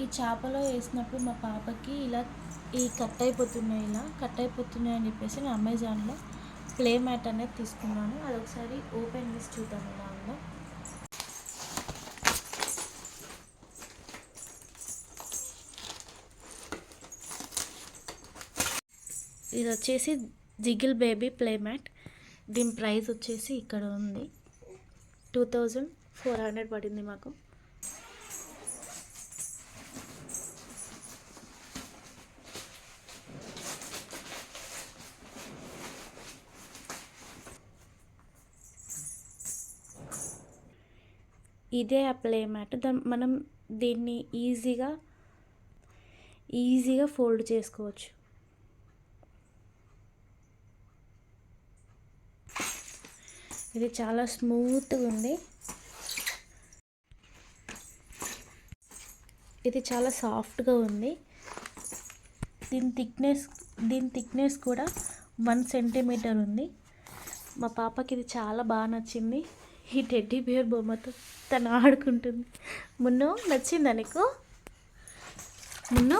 ఈ చేపలో వేసినప్పుడు మా పాపకి ఇలా కట్ అయిపోతున్నాయి, ఇలా కట్ అయిపోతున్నాయి అని చెప్పేసి నేను అమెజాన్లో ప్లే మ్యాట్ అనేది తీసుకున్నాను. అది ఒకసారి ఓపెన్ చేసి చూద్దాం ఎలా ఉందో. ఇది వచ్చేసి జిగిల్ బేబీ ప్లే మ్యాట్. దీని ప్రైస్ వచ్చేసి ఇక్కడ ఉంది, 2400 పడింది మాకు. ఇదే ఆ ప్లే మ్యాట్. మనం దీన్ని ఈజీగా ఫోల్డ్ చేసుకోవచ్చు. ఇది చాలా స్మూత్గా ఉంది, ఇది చాలా సాఫ్ట్గా ఉంది. దీని థిక్నెస్ కూడా 1 సెంటీమీటర్ ఉంది. మా పాపకి ఇది చాలా బాగా నచ్చింది. ఈ టెడ్డీ బేర్ బొమ్మతో తను ఆడుకుంటుంది. మున్ను, నచ్చిందా నీకు? మున్ను?